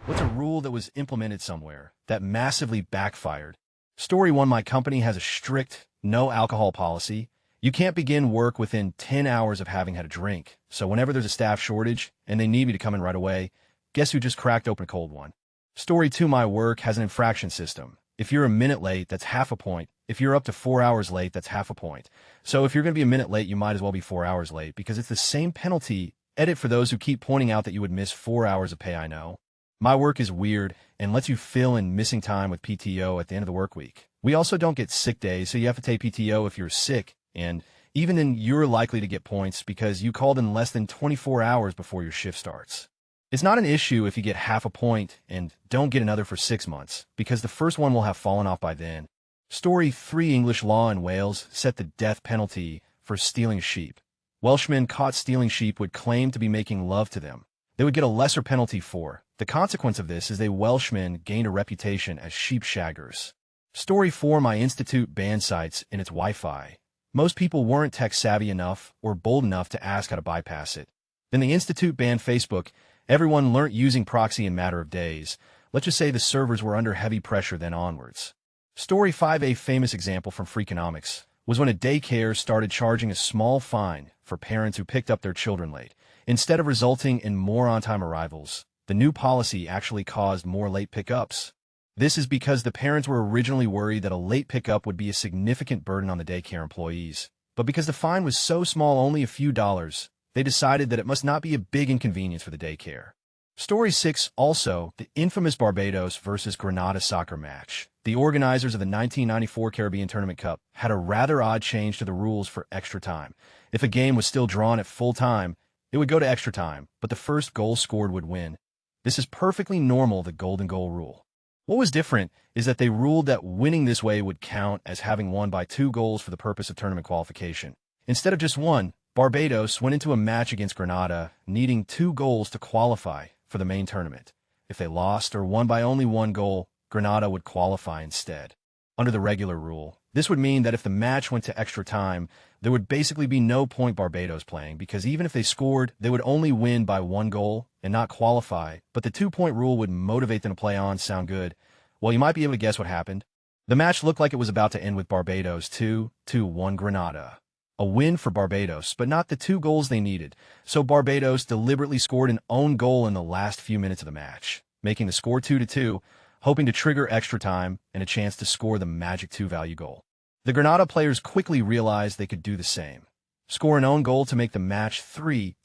What's a rule that was implemented somewhere that massively backfired? Story 1. My company has a strict no alcohol policy. You can't begin work within 10 hours of having had a drink. So whenever there's a staff shortage and they need me to come in right away, guess who just cracked open a cold one? Story 2. My work has an infraction system. If you're a minute late, that's half a point. If you're up to 4 hours late, that's half a point. So if you're going to be a minute late, you might as well be 4 hours late because it's the same penalty. Edit for those who keep pointing out that you would miss 4 hours of pay. I know. My work is weird and lets you fill in missing time with PTO at the end of the work week. We also don't get sick days, so you have to take PTO if you're sick, and even then you're likely to get points because you called in less than 24 hours before your shift starts. It's not an issue if you get half a point and don't get another for 6 months, because the first one will have fallen off by then. Story 3. English law in Wales set the death penalty for stealing sheep. Welshmen caught stealing sheep would claim to be making love to them. They would get a lesser penalty for. The consequence of this is they Welshmen gained a reputation as sheep shaggers. Story 4. My institute banned sites in its Wi-Fi. Most people weren't tech-savvy enough or bold enough to ask how to bypass it. Then the institute banned Facebook. Everyone learnt using proxy in a matter of days. Let's just say the servers were under heavy pressure then onwards. Story 5. A famous example from Freakonomics was when a daycare started charging a small fine for parents who picked up their children late. Instead of resulting in more on-time arrivals, the new policy actually caused more late pickups. This is because the parents were originally worried that a late pickup would be a significant burden on the daycare employees. But because the fine was so small, only a few dollars, they decided that it must not be a big inconvenience for the daycare. Story 6. Also, the infamous Barbados versus Grenada soccer match. The organizers of the 1994 Caribbean Tournament Cup had a rather odd change to the rules for extra time. If a game was still drawn at full time, it would go to extra time, but the first goal scored would win. This is perfectly normal, the golden goal rule. What was different is that they ruled that winning this way would count as having won by 2 goals for the purpose of tournament qualification. Instead of just 1, Barbados went into a match against Grenada needing 2 goals to qualify for the main tournament. If they lost or won by only 1 goal, Grenada would qualify instead. Under the regular rule, this would mean that if the match went to extra time, there would basically be no point Barbados playing because even if they scored, they would only win by 1 goal and not qualify, but the 2-point rule would motivate them to play on. Sound good? Well, you might be able to guess what happened. The match looked like it was about to end with Barbados 2-1 Grenada. A win for Barbados, but not the 2 goals they needed, so Barbados deliberately scored an own goal in the last few minutes of the match, making the score 2-2, hoping to trigger extra time and a chance to score the magic 2-value goal. The Grenada players quickly realized they could do the same. Score an own goal to make the match 3-2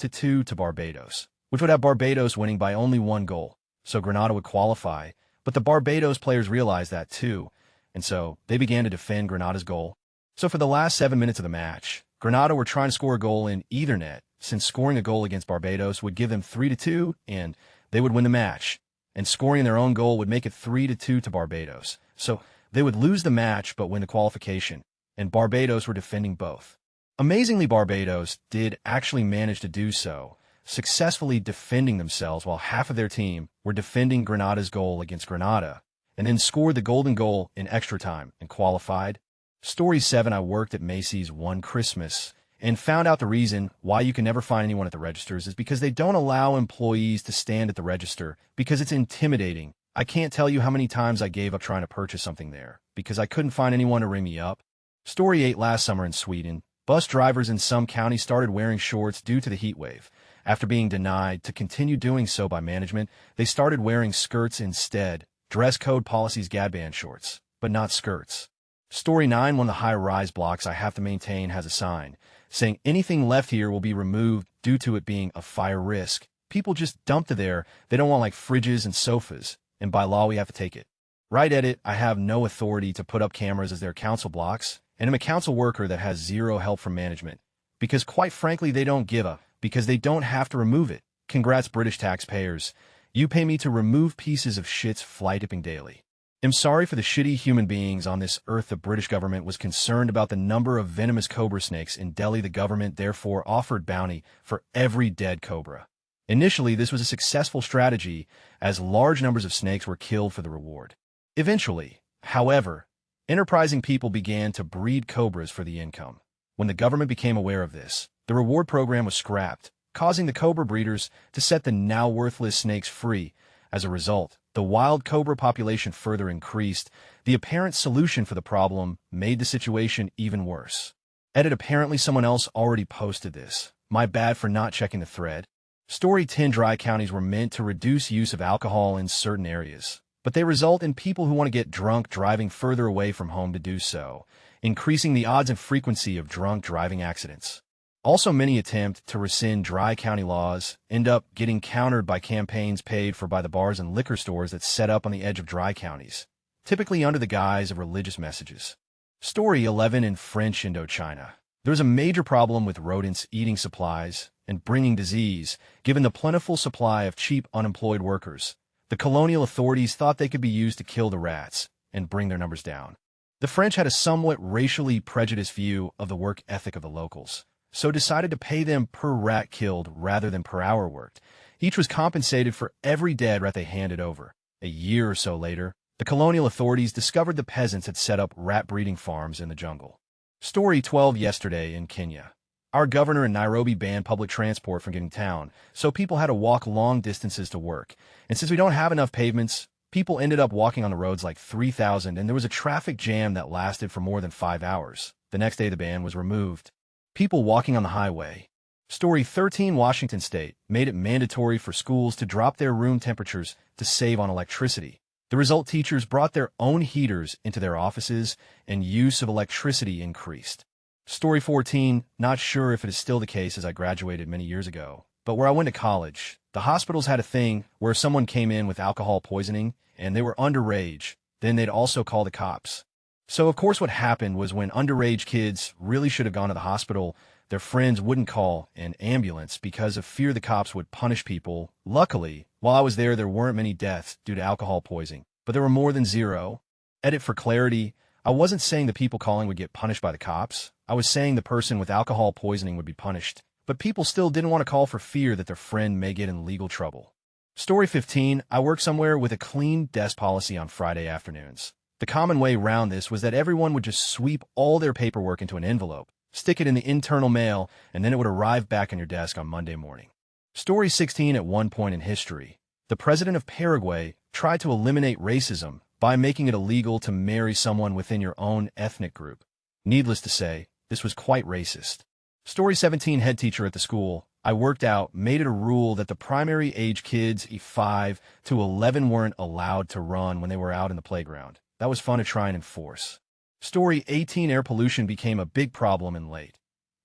to Barbados, which would have Barbados winning by only 1 goal, so Grenada would qualify, but the Barbados players realized that too, and so they began to defend Grenada's goal. So for the last 7 minutes of the match, Grenada were trying to score a goal in either net, since scoring a goal against Barbados would give them 3-2 and they would win the match, and scoring their own goal would make it 3-2 to Barbados. So they would lose the match but win the qualification, and Barbados were defending both. Amazingly, Barbados did actually manage to do so, successfully defending themselves while half of their team were defending Grenada's goal against Grenada, and then scored the golden goal in extra time and qualified. Story 7. I worked at Macy's one Christmas and found out the reason why you can never find anyone at the registers is because they don't allow employees to stand at the register because it's intimidating. I can't tell you how many times I gave up trying to purchase something there because I couldn't find anyone to ring me up. Story 8. Last summer in Sweden, bus drivers in some counties started wearing shorts due to the heat wave. After being denied to continue doing so by management, they started wearing skirts instead. Dress code policies banned shorts, but not skirts. Story 9. One of the high-rise blocks I have to maintain has a sign saying anything left here will be removed due to it being a fire risk. People just dump it there. They don't want like fridges and sofas, and by law we have to take it. Right, edit. I have no authority to put up cameras as their council blocks, and I'm a council worker that has zero help from management. Because quite frankly they don't give a, because they don't have to remove it. Congrats British taxpayers. You pay me to remove pieces of shit's fly tipping daily. I'm sorry for the shitty human beings on this earth. The British government was concerned about the number of venomous cobra snakes in Delhi. The government therefore offered bounty for every dead cobra. Initially, this was a successful strategy as large numbers of snakes were killed for the reward. Eventually, however, enterprising people began to breed cobras for the income. When the government became aware of this, the reward program was scrapped, causing the cobra breeders to set the now worthless snakes free. As a result, the wild cobra population further increased. The apparent solution for the problem made the situation even worse. Edit: apparently someone else already posted this. My bad for not checking the thread. Story 10 dry counties were meant to reduce use of alcohol in certain areas, but they result in people who want to get drunk driving further away from home to do so, increasing the odds and frequency of drunk driving accidents. Also, many attempt to rescind dry county laws end up getting countered by campaigns paid for by the bars and liquor stores that set up on the edge of dry counties, typically under the guise of religious messages. Story 11 in French Indochina. There's a major problem with rodents eating supplies and bringing disease, given the plentiful supply of cheap unemployed workers. The colonial authorities thought they could be used to kill the rats and bring their numbers down. The French had a somewhat racially prejudiced view of the work ethic of the locals, so decided to pay them per rat killed rather than per hour worked. Each was compensated for every dead rat they handed over. A year or so later, the colonial authorities discovered the peasants had set up rat breeding farms in the jungle. Story 12 yesterday in Kenya. Our governor in Nairobi banned public transport from getting town, so people had to walk long distances to work. And since we don't have enough pavements, people ended up walking on the roads like 3,000, and there was a traffic jam that lasted for more than 5 hours. The next day the ban was removed. People walking on the highway. Story 13 Washington State made it mandatory for schools to drop their room temperatures to save on electricity. The result, teachers brought their own heaters into their offices and use of electricity increased. Story 14, not sure if it is still the case as I graduated many years ago, but where I went to college, the hospitals had a thing where someone came in with alcohol poisoning and they were underage, then they'd also call the cops. So of course what happened was when underage kids really should have gone to the hospital, their friends wouldn't call an ambulance because of fear the cops would punish people. Luckily, while I was there weren't many deaths due to alcohol poisoning, but there were more than zero. Edit: for clarity, I wasn't saying the people calling would get punished by the cops. I was saying the person with alcohol poisoning would be punished, but people still didn't want to call for fear that their friend may get in legal trouble. Story 15, I work somewhere with a clean desk policy on Friday afternoons. The common way around this was that everyone would just sweep all their paperwork into an envelope, stick it in the internal mail, and then it would arrive back on your desk on Monday morning. Story 16, at one point in history, the president of Paraguay tried to eliminate racism by making it illegal to marry someone within your own ethnic group. Needless to say, this was quite racist. Story 17, head teacher at the school I worked out made it a rule that the primary age kids, 5 to 11, weren't allowed to run when they were out in the playground. That was fun to try and enforce. Story 18, air pollution became a big problem in late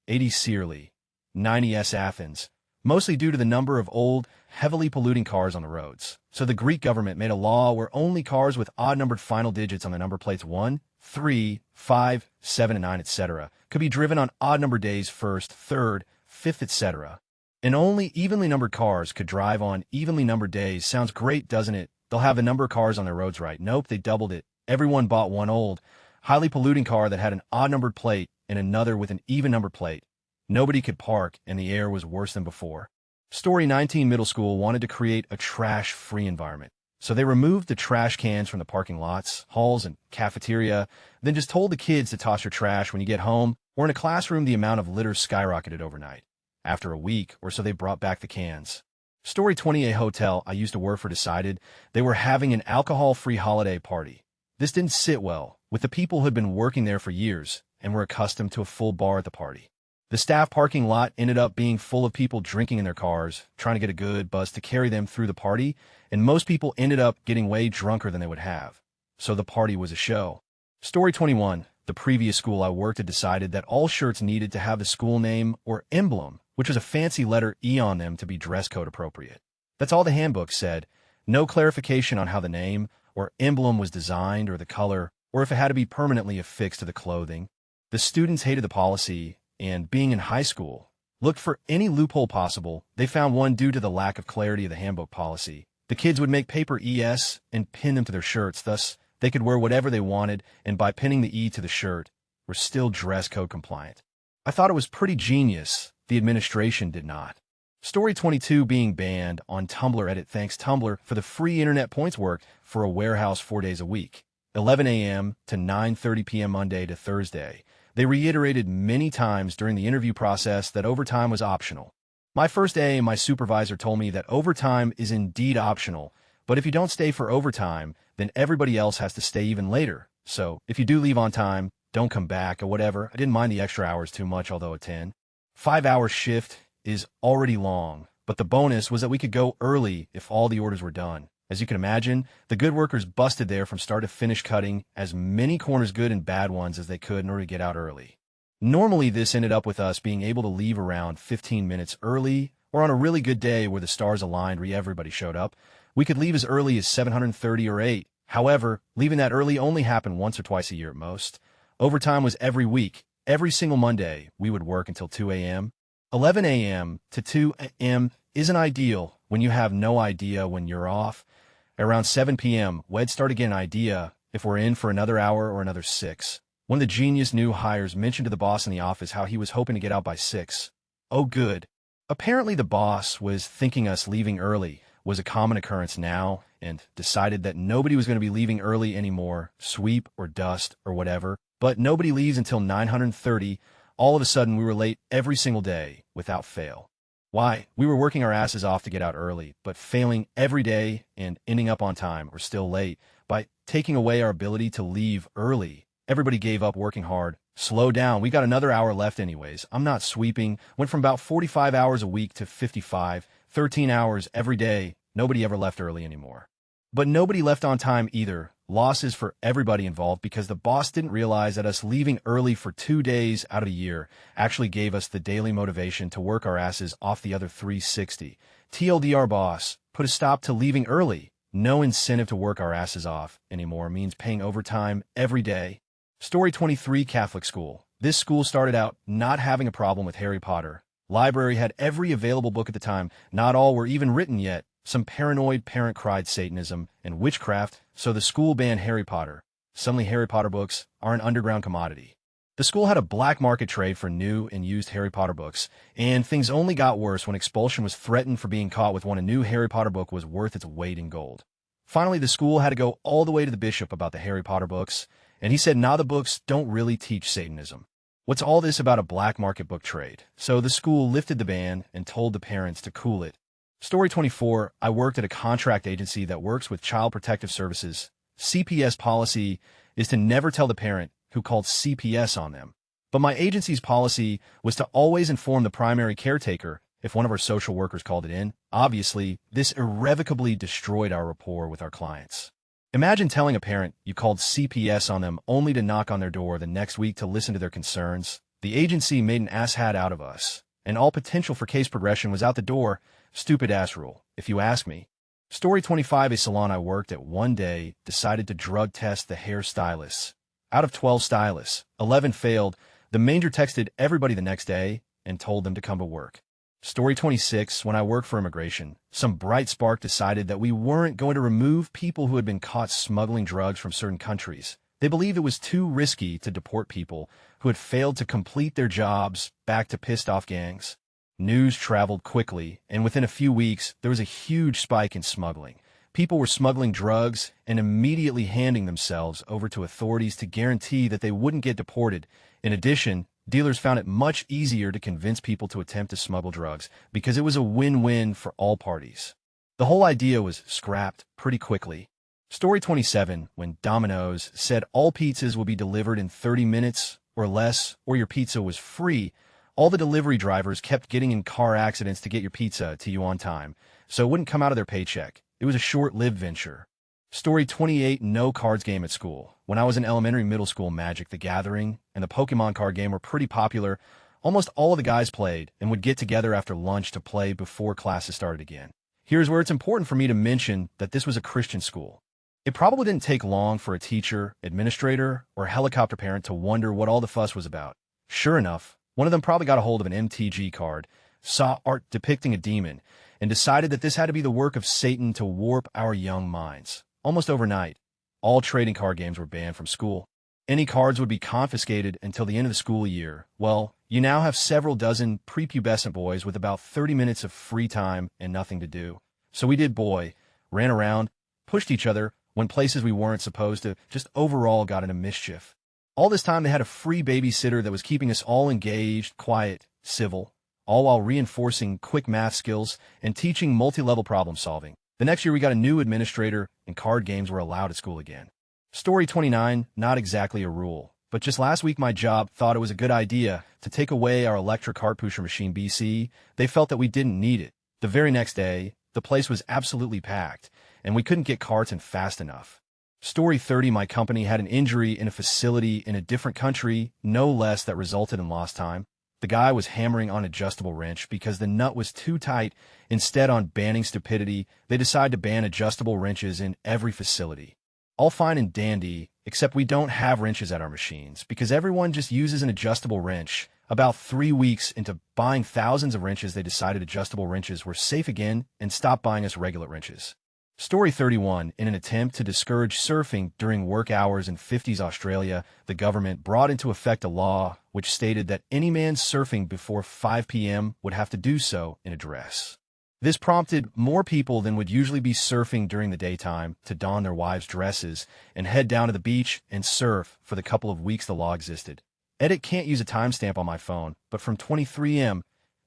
80s Searly, 90s Athens, mostly due to the number of old, heavily polluting cars on the roads. So the Greek government made a law where only cars with odd-numbered final digits on the number plates 1, 3, 5, 7, and 9, etc. could be driven on odd-numbered days 1st, 3rd, 5th, etc. And only evenly numbered cars could drive on evenly numbered days. Sounds great, doesn't it? They'll have the number of cars on their roads right. Nope, they doubled it. Everyone bought one old, highly polluting car that had an odd-numbered plate and another with an even-numbered plate. Nobody could park, and the air was worse than before. Story 19, middle school wanted to create a trash-free environment. So they removed the trash cans from the parking lots, halls, and cafeteria, then just told the kids to toss your trash when you get home, or in a classroom the amount of litter skyrocketed overnight. After a week or so they brought back the cans. Story 20, a hotel I used to work for decided they were having an alcohol-free holiday party. This didn't sit well with the people who had been working there for years and were accustomed to a full bar at the party. The staff parking lot ended up being full of people drinking in their cars, trying to get a good buzz to carry them through the party, and most people ended up getting way drunker than they would have. So the party was a show. Story 21, the previous school I worked at decided that all shirts needed to have the school name or emblem, which was a fancy letter E on them, to be dress code appropriate. That's all the handbook said. No clarification on how the name or emblem was designed or the color, or if it had to be permanently affixed to the clothing. The students hated the policy, and being in high school, looked for any loophole possible. They found one due to the lack of clarity of the handbook policy. The kids would make paper ES and pin them to their shirts, thus they could wear whatever they wanted, and by pinning the E to the shirt, were still dress code compliant. I thought it was pretty genius. The administration did not. Story 22, being banned on Tumblr. Edit: thanks Tumblr for the free internet points work for a warehouse 4 days a week, 11 a.m. to 9:30 p.m. Monday to Thursday. They reiterated many times during the interview process that overtime was optional. My first day, my supervisor told me that overtime is indeed optional, But if you don't stay for overtime, then everybody else has to stay even later. So if you do leave on time, don't come back or whatever. I didn't mind the extra hours too much, although a 5-hour shift is already long. But the bonus was that we could go early if all the orders were done. As you can imagine, the good workers busted there from start to finish, cutting as many corners, good and bad ones, as they could in order to get out early. Normally, this ended up with us being able to leave around 15 minutes early, or on a really good day where the stars aligned where everybody showed up, we could leave as early as 7:30 or 8. However, leaving that early only happened once or twice a year at most. Overtime was every week. Every single Monday, we would work until 2 a.m. 11 a.m. to 2 a.m. isn't ideal when you have no idea when you're off. Around 7 p.m., we'd start to get an idea if we're in for another hour or another 6. One of the genius new hires mentioned to the boss in the office how he was hoping to get out by 6. Oh, good. Apparently the boss was thinking us leaving early was a common occurrence now and decided that nobody was going to be leaving early anymore, sweep or dust or whatever. But nobody leaves until 9:30. All of a sudden, we were late every single day without fail. Why? We were working our asses off to get out early, but failing every day and ending up on time or still late. By taking away our ability to leave early, everybody gave up working hard. Slow down. We got another hour left anyways. I'm not sweeping. Went from about 45 hours a week to 55, 13 hours every day. Nobody ever left early anymore. But nobody left on time either. Losses for everybody involved because the boss didn't realize that us leaving early for 2 days out of a year actually gave us the daily motivation to work our asses off the other 360. TLDR boss put a stop to leaving early. No incentive to work our asses off anymore means paying overtime every day. Story 23, Catholic school. This school started out not having a problem with Harry Potter. Library had every available book at the time. Not all were even written yet. Some paranoid parent cried Satanism and witchcraft, so the school banned Harry Potter. Suddenly Harry Potter books are an underground commodity. The school had a black market trade for new and used Harry Potter books, and things only got worse when expulsion was threatened for being caught with one. A new Harry Potter book was worth its weight in gold. Finally, the school had to go all the way to the bishop about the Harry Potter books, and he said, nah, the books don't really teach Satanism. What's all this about a black market book trade? So the school lifted the ban and told the parents to cool it. Story 24, I worked at a contract agency that works with Child Protective Services. CPS policy is to never tell the parent who called CPS on them. But my agency's policy was to always inform the primary caretaker if one of our social workers called it in. Obviously, this irrevocably destroyed our rapport with our clients. Imagine telling a parent you called CPS on them only to knock on their door the next week to listen to their concerns. The agency made an asshat out of us, and all potential for case progression was out the door. Stupid ass rule, if you ask me. Story 25, a salon I worked at one day decided to drug test the hairstylists. Out of 12 stylists, 11 failed. The manager texted everybody the next day and told them to come to work. Story 26, when I worked for immigration, some bright spark decided that we weren't going to remove people who had been caught smuggling drugs from certain countries. They believed it was too risky to deport people who had failed to complete their jobs back to pissed off gangs. News traveled quickly, and within a few weeks, there was a huge spike in smuggling. People were smuggling drugs and immediately handing themselves over to authorities to guarantee that they wouldn't get deported. In addition, dealers found it much easier to convince people to attempt to smuggle drugs because it was a win-win for all parties. The whole idea was scrapped pretty quickly. Story 27, when Domino's said all pizzas would be delivered in 30 minutes or less, or your pizza was free, all the delivery drivers kept getting in car accidents to get your pizza to you on time, so it wouldn't come out of their paycheck. It was a short-lived venture. Story 28, no cards game at school. When I was in elementary middle school, Magic the Gathering and the Pokemon card game were pretty popular. Almost all of the guys played and would get together after lunch to play before classes started again. Here's where it's important for me to mention that this was a Christian school. It probably didn't take long for a teacher, administrator, or helicopter parent to wonder what all the fuss was about. Sure enough, one of them probably got a hold of an MTG card, saw art depicting a demon, and decided that this had to be the work of Satan to warp our young minds. Almost overnight, all trading card games were banned from school. Any cards would be confiscated until the end of the school year. Well, you now have several dozen prepubescent boys with about 30 minutes of free time and nothing to do. So we did ran around, pushed each other, went places we weren't supposed to, just overall got into mischief. All this time, they had a free babysitter that was keeping us all engaged, quiet, civil, all while reinforcing quick math skills and teaching multi-level problem solving. The next year, we got a new administrator, and card games were allowed at school again. Story 29, not exactly a rule, but just last week my job thought it was a good idea to take away our electric cart pusher machine BC. They felt that we didn't need it. The very next day, the place was absolutely packed, and we couldn't get carts in fast enough. Story 30, my company had an injury in a facility in a different country, no less, that resulted in lost time. The guy was hammering on an adjustable wrench because the nut was too tight. Instead, on banning stupidity, they decided to ban adjustable wrenches in every facility. All fine and dandy, except we don't have wrenches at our machines because everyone just uses an adjustable wrench. About 3 weeks into buying thousands of wrenches, they decided adjustable wrenches were safe again and stopped buying us regular wrenches. Story 31, in an attempt to discourage surfing during work hours in 50s Australia, the government brought into effect a law which stated that any man surfing before 5 p.m. would have to do so in a dress. This prompted more people than would usually be surfing during the daytime to don their wives' dresses and head down to the beach and surf for the couple of weeks the law existed. Edit can't use a timestamp on my phone, but from 23 m,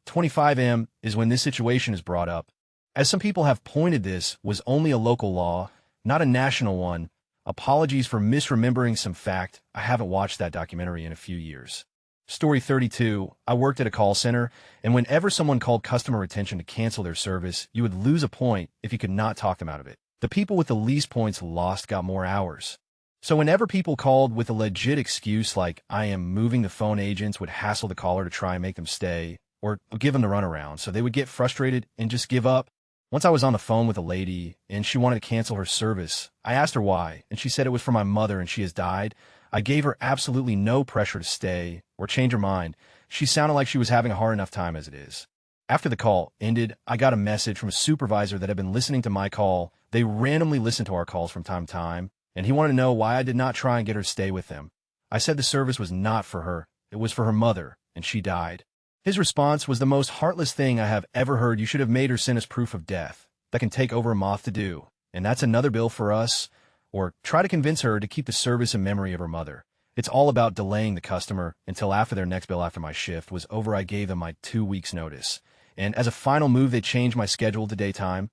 25 m is when this situation is brought up. As some people have pointed, this was only a local law, not a national one. Apologies for misremembering some fact. I haven't watched that documentary in a few years. Story 32, I worked at a call center, and whenever someone called customer retention to cancel their service, you would lose a point if you could not talk them out of it. The people with the least points lost got more hours. So whenever people called with a legit excuse like, I am moving, the phone agents would hassle the caller to try and make them stay, or give them the runaround, so they would get frustrated and just give up. Once I was on the phone with a lady, and she wanted to cancel her service. I asked her why, and she said it was for my mother and she has died. I gave her absolutely no pressure to stay or change her mind. She sounded like she was having a hard enough time as it is. After the call ended, I got a message from a supervisor that had been listening to my call. They randomly listen to our calls from time to time, and he wanted to know why I did not try and get her to stay with them. I said the service was not for her. It was for her mother, and she died. His response was the most heartless thing I have ever heard. You should have made her send us proof of death. That can take over a month to do, and that's another bill for us. Or try to convince her to keep the service in memory of her mother. It's all about delaying the customer until after their next bill after my shift was over. I gave them my 2 weeks notice. And as a final move, they changed my schedule to daytime.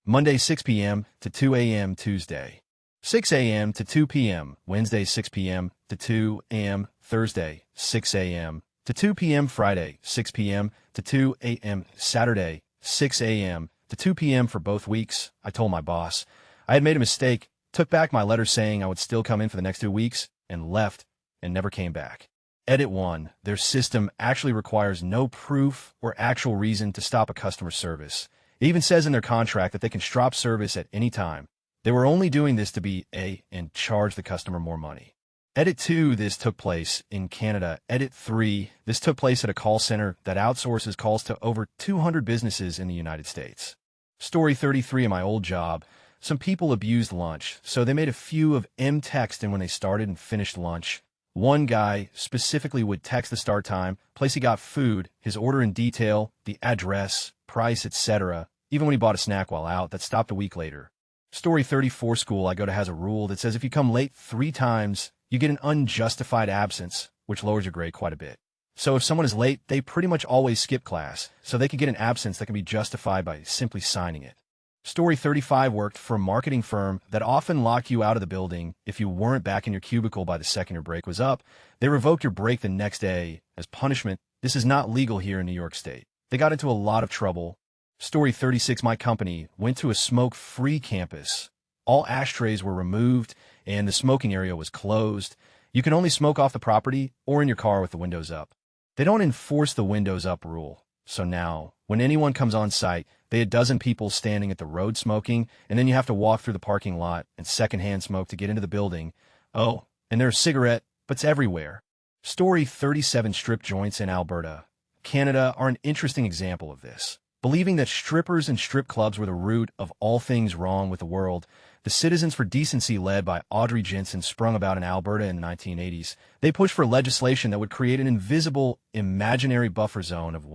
Monday 6 p.m. to 2 a.m. Tuesday. 6 a.m. to 2 p.m. Wednesday 6 p.m. to 2 a.m. Thursday 6 a.m. to 2 p.m. Friday 6 p.m. to 2 a.m. Saturday 6 a.m. to 2 p.m. for both weeks. I told my boss I had made a mistake, took back my letter saying I would still come in for the next 2 weeks, and left and never came back. Edit 1. Their system actually requires no proof or actual reason to stop a customer service. It even says in their contract that they can stop service at any time. They were only doing this to be and charge the customer more money. Edit 2. This took place in Canada. Edit 3. This took place at a call center that outsources calls to over 200 businesses in the United States. Story 33. In my old job, some people abused lunch, so they made a few of M text, and when they started and finished lunch, one guy specifically would text the start time, place he got food, his order in detail, the address, price, etc., even when he bought a snack while out. That stopped a week later. Story 34. School I go to has a rule that says if you come late 3 times, you get an unjustified absence, which lowers your grade quite a bit. So if someone is late, they pretty much always skip class, so they can get an absence that can be justified by simply signing it. Story 35. Worked for a marketing firm that often locked you out of the building if you weren't back in your cubicle by the second your break was up. They revoked your break the next day as punishment. This is not legal here in New York State. They got into a lot of trouble. Story 36. My company went to a smoke-free campus. All ashtrays were removed and the smoking area was closed. You can only smoke off the property or in your car with the windows up. They don't enforce the windows up rule. So now, when anyone comes on site, they had a dozen people standing at the road smoking, and then you have to walk through the parking lot and secondhand smoke to get into the building. Oh, and there's cigarette butts everywhere. Story 37. Strip joints in Alberta, Canada are an interesting example of this. Believing that strippers and strip clubs were the root of all things wrong with the world, the Citizens for Decency, led by Audrey Jensen, sprung about in Alberta in the 1980s. They pushed for legislation that would create an invisible, imaginary buffer zone of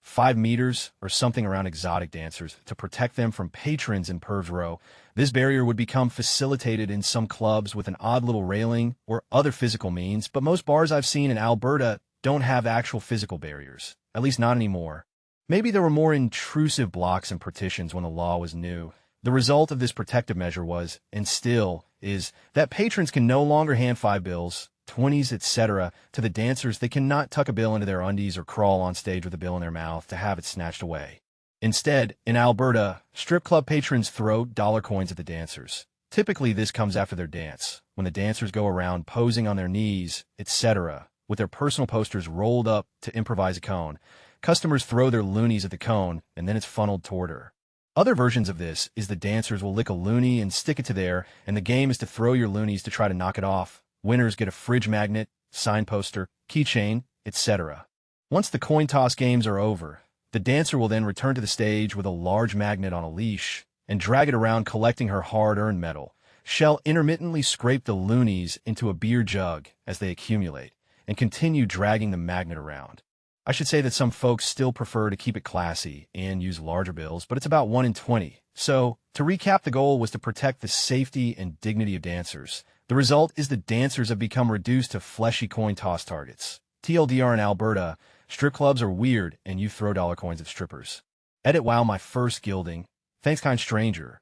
5 meters or something around exotic dancers to protect them from patrons in Pervs Row. This barrier would become facilitated in some clubs with an odd little railing or other physical means, but most bars I've seen in Alberta don't have actual physical barriers, at least not anymore. Maybe there were more intrusive blocks and partitions when the law was new. The result of this protective measure was, and still is, that patrons can no longer hand $5, 20s, etc. to the dancers. They cannot tuck a bill into their undies or crawl on stage with a bill in their mouth to have it snatched away. Instead, in Alberta, strip club patrons throw dollar coins at the dancers. Typically, this comes after their dance, when the dancers go around posing on their knees, etc., with their personal posters rolled up to improvise a cone. Customers throw their loonies at the cone, and then it's funneled toward her. Other versions of this is the dancers will lick a loonie and stick it to there, and the game is to throw your loonies to try to knock it off. Winners get a fridge magnet, sign poster, keychain, etc. Once the coin toss games are over, the dancer will then return to the stage with a large magnet on a leash and drag it around collecting her hard-earned medal. She'll intermittently scrape the loonies into a beer jug as they accumulate and continue dragging the magnet around. I should say that some folks still prefer to keep it classy and use larger bills, but it's about 1 in 20. So, to recap, the goal was to protect the safety and dignity of dancers. The result is the dancers have become reduced to fleshy coin toss targets. TLDR in Alberta, strip clubs are weird and you throw dollar coins at strippers. Edit wow, my first gilding. Thanks, kind stranger.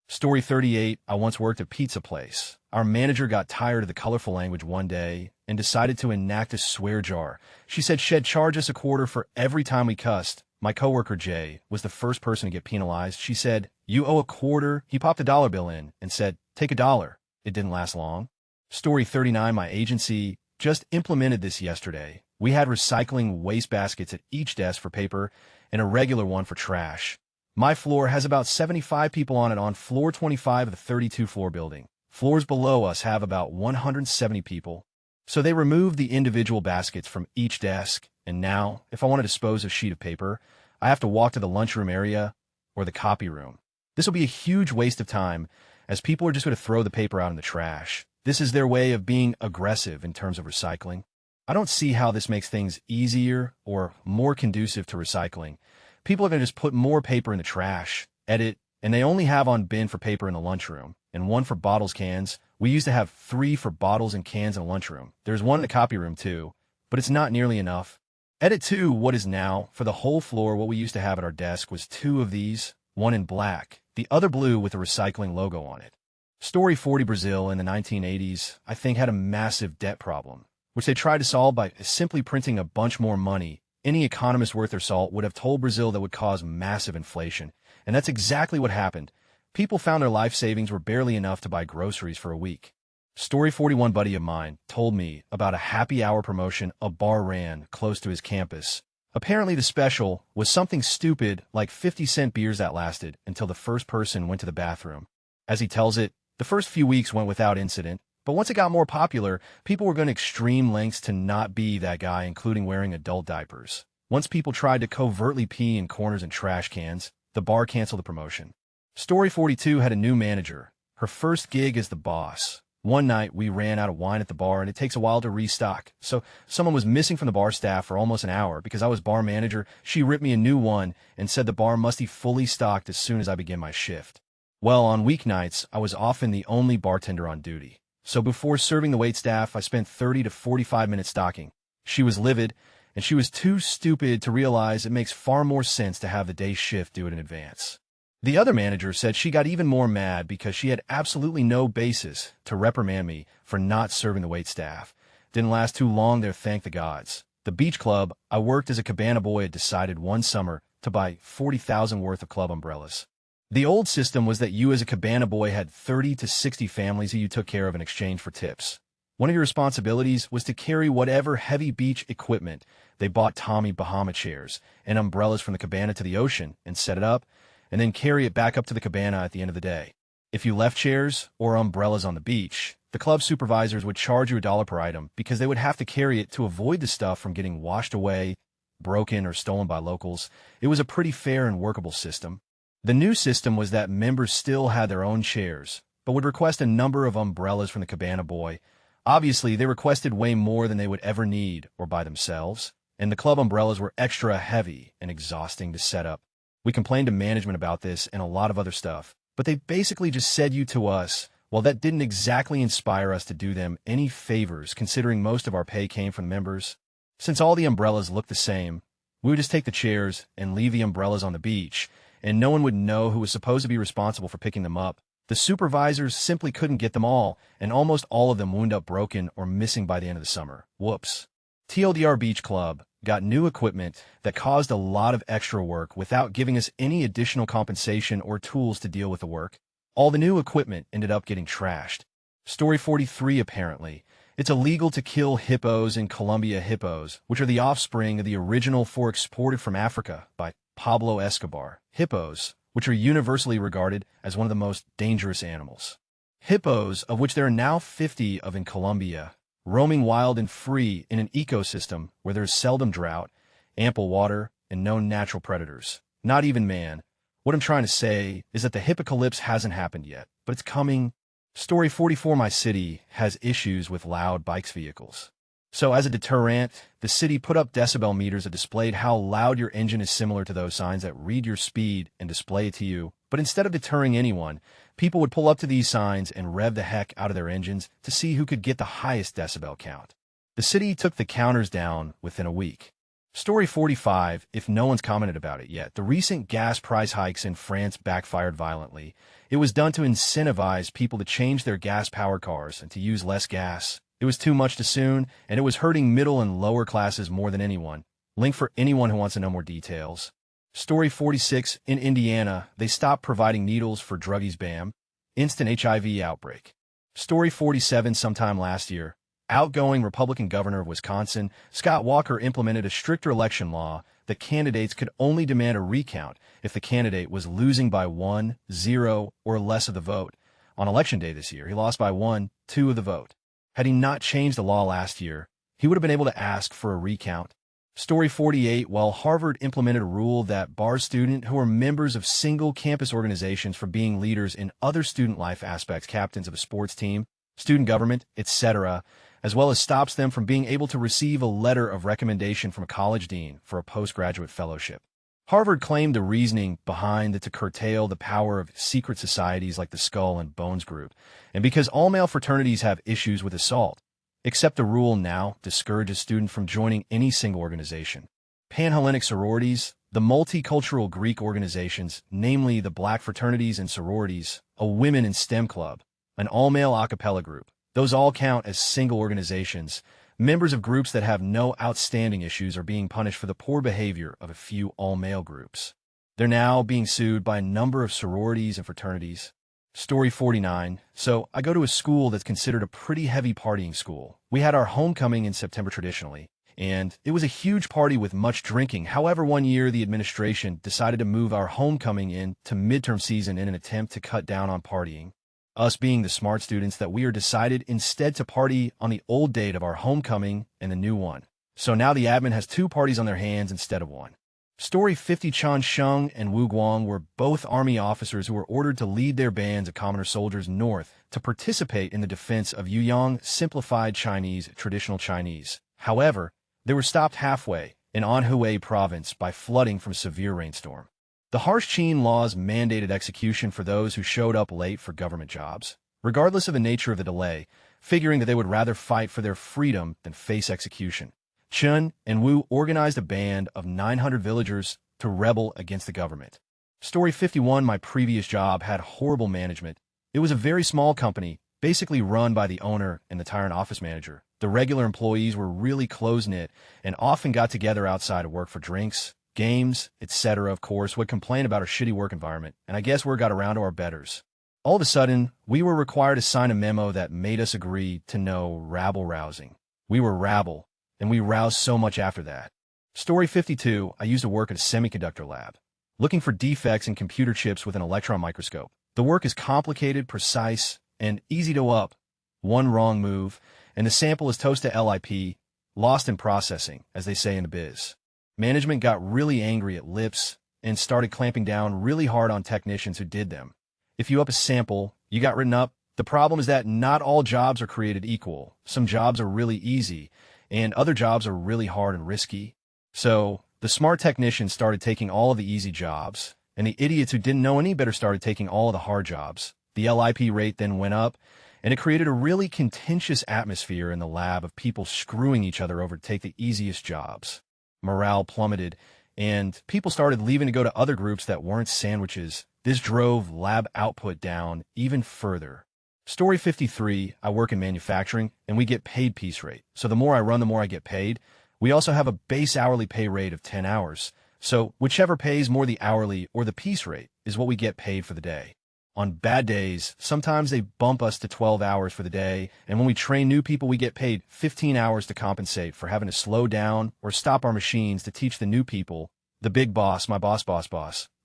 Story 38, I once worked at a pizza place. Our manager got tired of the colorful language one day and decided to enact a swear jar. She said she'd charge us a quarter for every time we cussed. My coworker Jay was the first person to get penalized. She said, "You owe a quarter." He popped a dollar bill in and said, "Take a dollar." It didn't last long. Story 39, my agency just implemented this yesterday. We had recycling waste baskets at each desk for paper and a regular one for trash. My floor has about 75 people on it on floor 25 of the 32-floor building. Floors below us have about 170 people. So they removed the individual baskets from each desk, and now, if I want to dispose of a sheet of paper, I have to walk to the lunchroom area or the copy room. This will be a huge waste of time, as people are just going to throw the paper out in the trash. This is their way of being aggressive in terms of recycling. I don't see how this makes things easier or more conducive to recycling. People are going to just put more paper in the trash, edit, and they only have on bin for paper in the lunchroom, and one for bottles, cans. We used to have 3 for bottles and cans in the lunchroom. There's one in the copy room too, but it's not nearly enough. Edit 2, what is now, for the whole floor, what we used to have at our desk was 2 of these, one in black, the other blue with the recycling logo on it. Story 40, Brazil in the 1980s, I think, had a massive debt problem, which they tried to solve by simply printing a bunch more money. Any economist worth their salt would have told Brazil that would cause massive inflation, and that's exactly what happened. People found their life savings were barely enough to buy groceries for a week. Story 41, buddy of mine told me about a happy hour promotion a bar ran close to his campus. Apparently the special was something stupid like 50-cent beers that lasted until the first person went to the bathroom. As he tells it, the first few weeks went without incident, but once it got more popular, people were going to extreme lengths to not be that guy, including wearing adult diapers. Once people tried to covertly pee in corners and trash cans, the bar canceled the promotion. Story 42 had a new manager. Her first gig as the boss. One night, we ran out of wine at the bar, and it takes a while to restock. So someone was missing from the bar staff for almost an hour. Because I was bar manager, she ripped me a new one and said the bar must be fully stocked as soon as I begin my shift. Well, on weeknights, I was often the only bartender on duty. So before serving the waitstaff, I spent 30 to 45 minutes stocking. She was livid, and she was too stupid to realize it makes far more sense to have the day shift do it in advance. The other manager said she got even more mad because she had absolutely no basis to reprimand me for not serving the waitstaff. Didn't last too long there, thank the gods. The beach club I worked as a cabana boy had decided one summer to buy 40,000 worth of club umbrellas. The old system was that you as a cabana boy had 30 to 60 families who you took care of in exchange for tips. One of your responsibilities was to carry whatever heavy beach equipment. They bought Tommy Bahama chairs and umbrellas from the cabana to the ocean and set it up, and then carry it back up to the cabana at the end of the day. If you left chairs or umbrellas on the beach, the club supervisors would charge you $1 per item because they would have to carry it to avoid the stuff from getting washed away, broken, or stolen by locals. It was a pretty fair and workable system. The new system was that members still had their own chairs, but would request a number of umbrellas from the cabana boy. Obviously, they requested way more than they would ever need or buy themselves, and the club umbrellas were extra heavy and exhausting to set up. We complained to management about this and a lot of other stuff, but they basically just said you to us. Well, that didn't exactly inspire us to do them any favors, considering most of our pay came from members. Since all the umbrellas looked the same, We would just take the chairs and leave the umbrellas on the beach, and no one would know who was supposed to be responsible for picking them up. The supervisors simply couldn't get them all, and almost all of them wound up broken or missing by the end of the summer. Whoops. TLDR Beach Club got new equipment that caused a lot of extra work without giving us any additional compensation or tools to deal with the work. All the new equipment ended up getting trashed. Story 43, apparently. It's illegal to kill hippos in Colombia. Hippos, which are the offspring of the original four exported from Africa by Pablo Escobar. Hippos, which are universally regarded as one of the most dangerous animals. Hippos, of which there are now 50 of in Colombia, roaming wild and free in an ecosystem where there is seldom drought, ample water, and no natural predators. Not even man. What I'm trying to say is that the hippocalypse hasn't happened yet, but it's coming. Story 44, my city has issues with loud bikes vehicles. So as a deterrent, the city put up decibel meters that displayed how loud your engine is, similar to those signs that read your speed and display it to you. But instead of deterring anyone, people would pull up to these signs and rev the heck out of their engines to see who could get the highest decibel count. The city took the counters down within a week. Story 45, if no one's commented about it yet, the recent gas price hikes in France backfired violently. It was done to incentivize people to change their gas-powered cars and to use less gas. It was too much too soon, and it was hurting middle and lower classes more than anyone. Link for anyone who wants to know more details. Story 46, in Indiana, they stopped providing needles for druggies. Bam. Instant HIV outbreak. Story 47, sometime last year, outgoing Republican governor of Wisconsin, Scott Walker, implemented a stricter election law that candidates could only demand a recount if the candidate was losing by 1, 0, or less of the vote. On Election Day this year, he lost by 1, 2 of the vote. Had he not changed the law last year, he would have been able to ask for a recount. Story 48, while Harvard implemented a rule that bars students who are members of single campus organizations from being leaders in other student life aspects, captains of a sports team, student government, etc., as well as stops them from being able to receive a letter of recommendation from a college dean for a postgraduate fellowship. Harvard claimed the reasoning behind it to curtail the power of secret societies like the Skull and Bones group, and because all male fraternities have issues with assault. Except the rule now discourages students from joining any single organization. Panhellenic sororities, the multicultural Greek organizations, namely the black fraternities and sororities, a women in STEM club, an all-male a cappella group, those all count as single organizations. Members of groups that have no outstanding issues are being punished for the poor behavior of a few all-male groups. They're now being sued by a number of sororities and fraternities. Story 49. So, I go to a school that's considered a pretty heavy partying school. We had our homecoming in September traditionally, and it was a huge party with much drinking. However, one year the administration decided to move our homecoming into midterm season in an attempt to cut down on partying. Us being the smart students that we are, decided instead to party on the old date of our homecoming and the new one. So now the admin has 2 parties on their hands instead of 1. Story 50, Chan Sheng and Wu Guang were both army officers who were ordered to lead their bands of commoner soldiers north to participate in the defense of Yuyang simplified Chinese, traditional Chinese. However, they were stopped halfway in Anhui province by flooding from a severe rainstorm. The harsh Qin laws mandated execution for those who showed up late for government jobs, regardless of the nature of the delay, figuring that they would rather fight for their freedom than face execution. Chen and Wu organized a band of 900 villagers to rebel against the government. Story 51, my previous job had horrible management. It was a very small company, basically run by the owner and the tyrant office manager. The regular employees were really close-knit and often got together outside of work for drinks, games, etc. Of course, would complain about our shitty work environment, and I guess word got around to our betters. All of a sudden, we were required to sign a memo that made us agree to no rabble-rousing. We were rabble, and we roused so much after that. Story 52, I used to work at a semiconductor lab, looking for defects in computer chips with an electron microscope. The work is complicated, precise, and easy to up. One wrong move, and the sample is toast to LIP, lost in processing, as they say in the biz. Management got really angry at LIPs and started clamping down really hard on technicians who did them. If you up a sample, you got written up. The problem is that not all jobs are created equal. Some jobs are really easy, and other jobs are really hard and risky. So, the smart technicians started taking all of the easy jobs, and the idiots who didn't know any better started taking all of the hard jobs. The LIP rate then went up, and it created a really contentious atmosphere in the lab of people screwing each other over to take the easiest jobs. morale plummeted, and people started leaving to go to other groups that weren't sandwiches. This drove lab output down even further. Story 53, I work in manufacturing, and we get paid piece rate. So the more I run, the more I get paid. We also have a base hourly pay rate of 10 hours. So whichever pays more, the hourly or the piece rate, is what we get paid for the day. On bad days, sometimes they bump us to 12 hours for the day, and when we train new people, we get paid 15 hours to compensate for having to slow down or stop our machines to teach the new people. The big boss, my boss,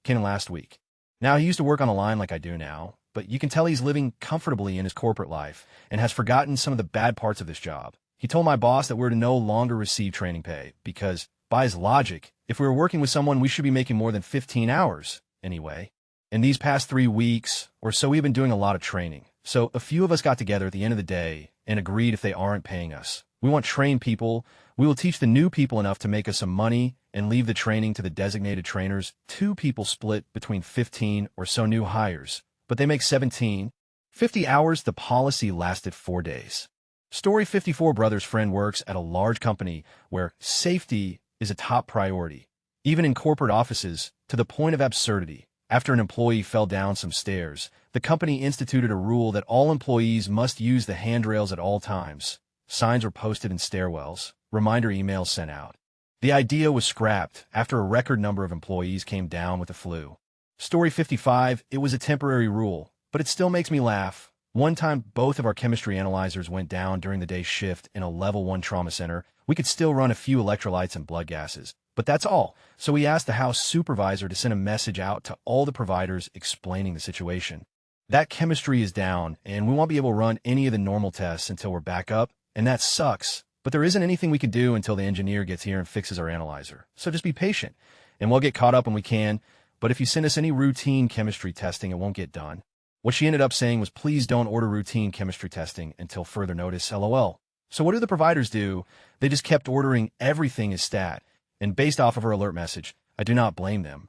came in last week. Now, he used to work on a line like I do now, but you can tell he's living comfortably in his corporate life and has forgotten some of the bad parts of this job. He told my boss that we're to no longer receive training pay because, by his logic, if we were working with someone, we should be making more than 15 hours anyway. In these past 3 weeks or so, we've been doing a lot of training. So a few of us got together at the end of the day and agreed if they aren't paying us, we want trained people. We will teach the new people enough to make us some money and leave the training to the designated trainers. 2 people split between 15 or so new hires, but they make 17. 50 hours. The policy lasted 4 days. Story 54, brother's friend works at a large company where safety is a top priority, even in corporate offices, to the point of absurdity. After an employee fell down some stairs, the company instituted a rule that all employees must use the handrails at all times. Signs were posted in stairwells, reminder emails sent out. The idea was scrapped after a record number of employees came down with the flu. Story 55, it was a temporary rule, but it still makes me laugh. One time, both of our chemistry analyzers went down during the day shift in a level 1 trauma center. We could still run a few electrolytes and blood gases, but that's all. So we asked the house supervisor to send a message out to all the providers explaining the situation. That chemistry is down, and we won't be able to run any of the normal tests until we're back up, and that sucks. But there isn't anything we can do until the engineer gets here and fixes our analyzer. So just be patient, and we'll get caught up when we can. But if you send us any routine chemistry testing, it won't get done. What she ended up saying was, please don't order routine chemistry testing until further notice, LOL. So what do the providers do? They just kept ordering everything as stat. And based off of her alert message, I do not blame them.